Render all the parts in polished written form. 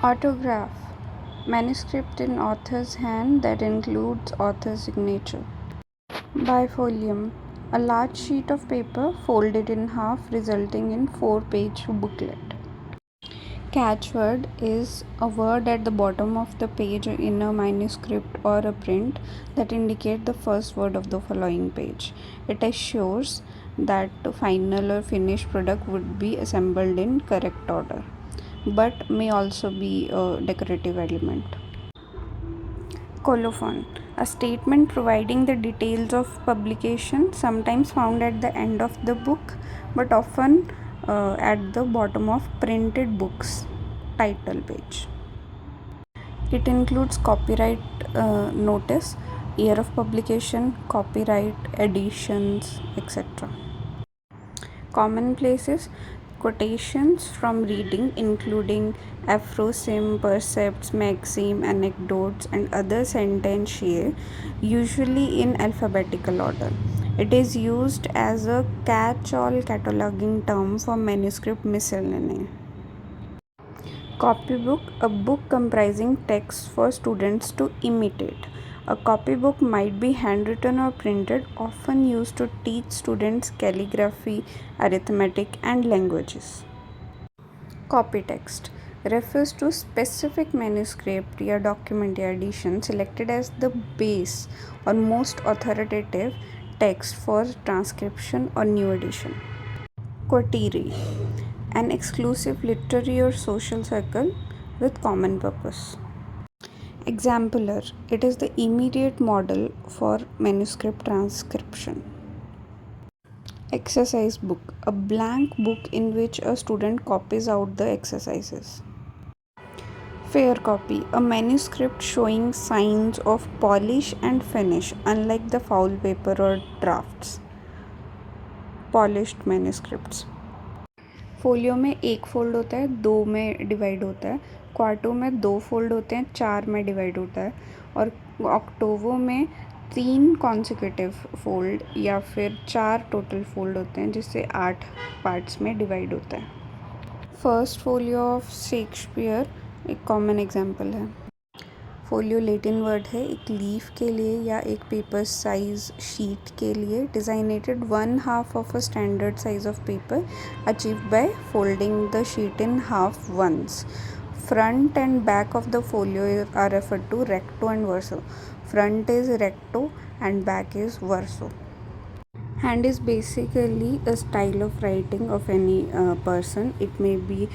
Autograph. Manuscript in author's hand that includes author's signature. Bifolium. A large sheet of paper folded in half, resulting in 4-page booklet. Catchword is a word at the bottom of the page in a manuscript or a print that indicate the first word of the following page. It assures that the final or finished product would be assembled in correct order, but may also be a decorative element. Colophon. A statement providing the details of publication, sometimes found at the end of the book, but often at the bottom of printed books title page. It includes copyright notice, year of publication, copyright, editions, etc. Commonplaces. Quotations from reading, including aphorisms, percepts, maxims, anecdotes, and other sententia, usually in alphabetical order. It is used as a catch-all cataloging term for manuscript miscellany. Copybook, a book comprising text for students to imitate. A copybook might be handwritten or printed, often used to teach students calligraphy, arithmetic, and languages. Copy text refers to specific manuscript or document or edition selected as the base or most authoritative text for transcription or new edition. Coterie, an exclusive literary or social circle with common purpose. Exemplar, it is the immediate model for manuscript transcription. Exercise book, a blank book in which a student copies out the exercises. Fair copy, a manuscript showing signs of polish and finish, unlike the foul paper or drafts. Polished manuscripts. Folio में एक fold होता है, 2 में divide होता है, quarto में 2 fold होते हैं, 4 में डिवाइड होता है, और ऑक्टोवो में 3 कॉन्सिक्यूटिव फोल्ड या फिर 4 टोटल फोल्ड होते हैं, जिससे 8 पार्ट्स में डिवाइड होता है. फर्स्ट फोलियो ऑफ शेक्सपियर एक कॉमन एग्जाम्पल है. फोलियो लैटिन वर्ड है एक लीफ के लिए या एक पेपर साइज शीट के लिए. Designated 1/2 of a standard size of paper achieved by folding the sheet in half once. Front and back of the folio are referred to recto and verso. Front is recto and back is verso. Hand is basically a style of writing of any person. It may be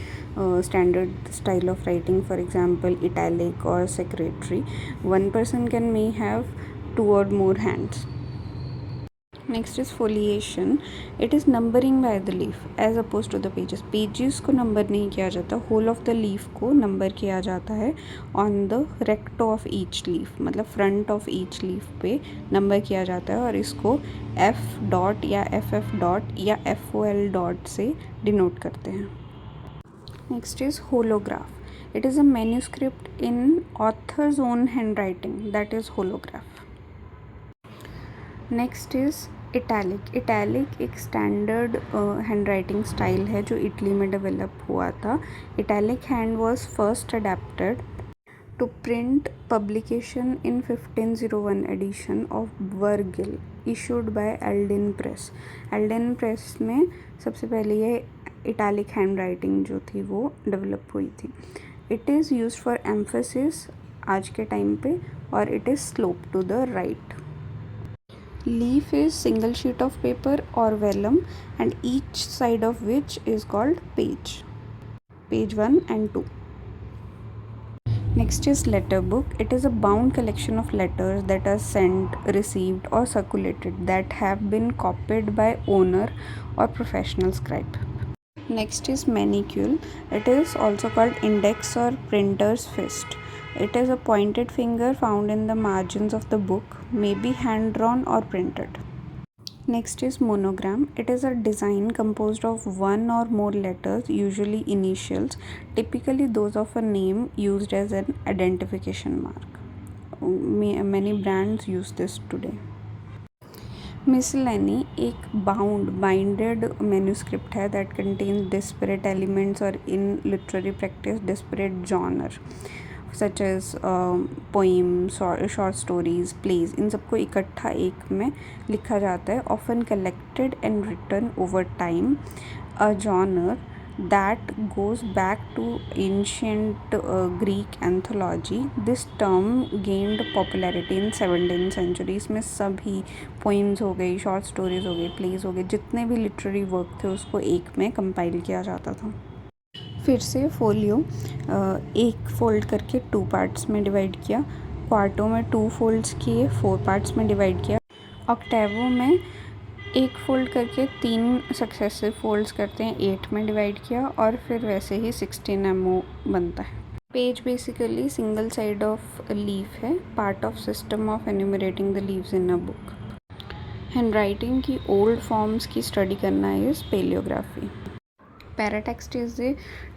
standard style of writing, for example italic or secretary. One person may have 2 or more hands. Next is foliation. It is numbering by the leaf as opposed to the pages. Pages को number नहीं किया जाता, whole of the leaf को number किया जाता है on the recto of each leaf. मतलब front of each leaf पे number किया जाता है और इसको F dot या FF dot या FOL dot से denote करते हैं. Next is holograph. It is a manuscript in author's own handwriting, that is holograph. Next is italic. Italic एक स्टैंडर्ड हैंड राइटिंग स्टाइल है जो इटली में डेवलप हुआ था. Italic hand was first adapted to print publication in 1501 edition of Virgil issued by Aldine press. Aldine press में सबसे पहले ये इटैलिक हैंड राइटिंग जो थी वो डेवलप हुई थी. It is use for emphasis आज के टाइम पे और it is slope to the right. Leaf is single sheet of paper or vellum and each side of which is called page. Page 1 and 2. Next is letter book. It is a bound collection of letters that are sent, received or circulated that have been copied by owner or professional scribe. Next is manicule. It is also called index or printer's fist. It is a pointed finger found in the margins of the book, may be hand drawn or printed. Next is monogram. It is a design composed of one or more letters, usually initials, typically those of a name, used as an identification mark. Many brands use this today. Miscellany एक binded manuscript है that contains disparate elements और in literary practice disparate genre such as poem, short stories, plays, इन सबको इकट्ठा एक में लिखा जाता है. Often collected and written over time, a genre that goes back to ancient Greek anthology. This term gained popularity in 17th century. इसमें सभी poems हो गई, short stories हो गई, plays हो गए, जितने भी literary work थे उसको एक में compile किया जाता था. फिर से फोलियो एक फोल्ड करके 2 पार्ट्स में डिवाइड किया, क्वार्टो में 2 फोल्ड्स किए 4 पार्ट्स में डिवाइड किया, ऑक्टेवो में एक फोल्ड करके 3 सक्सेसिव फोल्ड्स करते हैं 8 में डिवाइड किया, और फिर वैसे ही 16 MO बनता है. Page basically single side of leaf है, part of system of enumerating the leaves in a book. Handwriting की ओल्ड फॉर्म्स की स्टडी करना is paleography. Paratext is a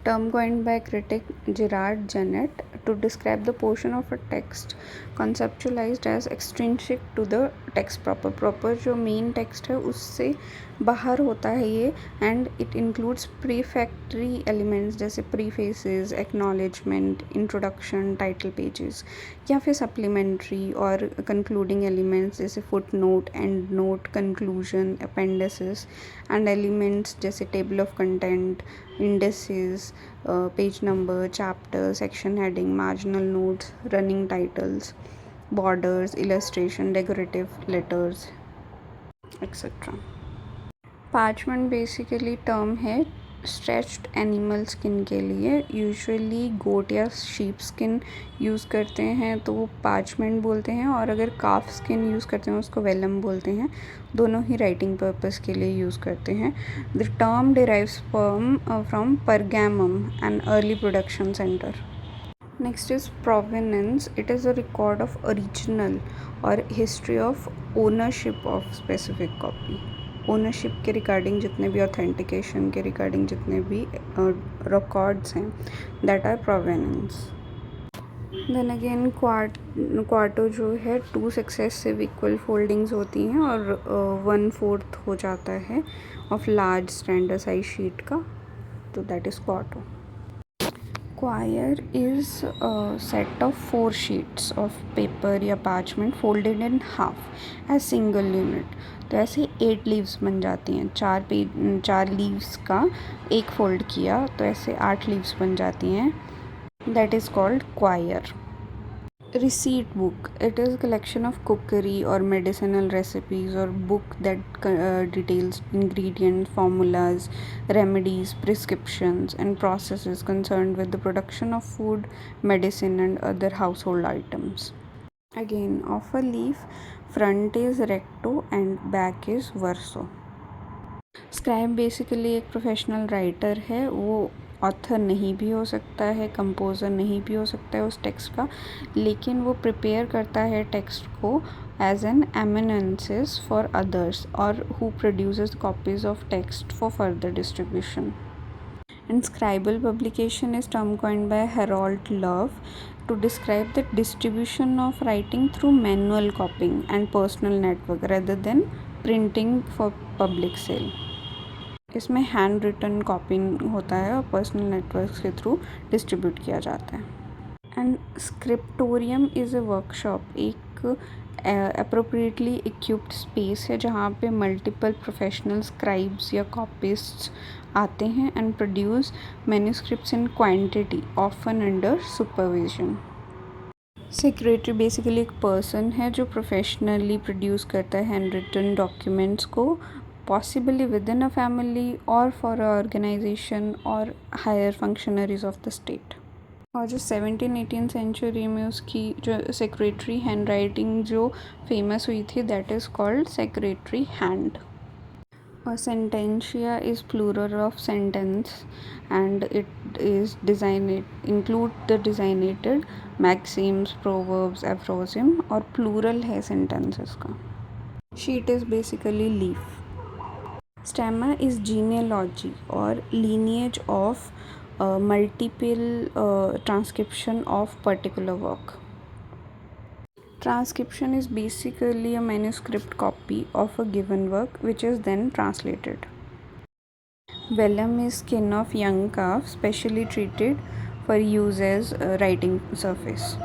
term coined by critic Gerard Genett to describe the portion of a text conceptualized as extrinsic to the text proper. Proper जो main text है उससे बाहर होता है ये, and it includes prefatory elements जैसे prefaces, acknowledgement, introduction, title pages, या फिर supplementary और concluding elements जैसे footnote, endnote, conclusion, appendices, and elements जैसे table of content, indices, page number, chapter, section heading, marginal notes, running titles, borders, illustration, decorative letters, etc. Parchment basically term है stretched animal skin के लिए. Usually गोट या sheep skin use करते हैं तो वो parchment बोलते हैं, और अगर काफ स्किन यूज़ करते हैं उसको वेलम बोलते हैं. दोनों ही राइटिंग पर्पस के लिए यूज़ करते हैं. The term derives from Pergamum, an early production centre. Next is provenance. It is a record of original और history of ownership of specific copy. Ownership के रिगार्डिंग जितने भी ऑथेंटिकेशन के रिगार्डिंग जितने भी रिकॉर्ड्स हैं, that are provenance. Then again quarto जो है 2 सक्सेसिव इक्वल फोल्डिंग्स होती हैं और 1/4 हो जाता है of large standard size sheet का, तो that is quarto. Quire is a set of 4 sheets of paper या parchment folded in half as single unit. तो ऐसे 8 लीव्स बन जाती हैं. 4 लीव्स का एक फोल्ड किया तो ऐसे 8 लीव्स बन जाती हैं. That is called quire. Receipt book. It is a collection of cookery or medicinal recipes, or book that details ingredients, formulas, remedies, prescriptions, and processes concerned with the production of food, medicine, and other household items. Again, of a leaf, front is recto and back is verso. Scribe basically एक professional writer है. वो author नहीं भी हो सकता है, composer नहीं भी हो सकता है उस टेक्स्ट का, लेकिन वो प्रिपेयर करता है टेक्स्ट को एज एन एमिनेंसिस फॉर अदर्स, और who produces copies of text for further distribution. And scribal publication is term coined by Harold Love to describe the distribution of writing through manual copying and personal network rather than printing for public sale. इसमें hand written कॉपिंग होता है और personal networks के through distribute किया जाता है. And scriptorium is a workshop, एक appropriately equipped space है जहाँ पे मल्टीपल प्रोफेशनल स्क्राइब्स या कॉपिस्ट्स आते हैं and produce manuscripts in quantity, often under supervision. Secretary basically एक पर्सन है जो प्रोफेशनली प्रोड्यूस करता है हैंड रिटन डॉक्यूमेंट्स को, possibly within a family or for a organization or higher functionaries of the state. और जो 17-18 सेंचुरी में उसकी जो सेक्रेटरी हैंड राइटिंग जो फेमस हुई थी, that is called secretary hand. और sententia is plural of sentence and it is include the designated maxims, proverbs, aphorism, और प्लूरल है सेंटेंसेस का. Sheet is basically leaf. Stemma is genealogy or lineage of multiple transcription of particular work. Transcription is basically a manuscript copy of a given work which is then translated. Vellum is skin of young calf, specially treated for use as a writing surface.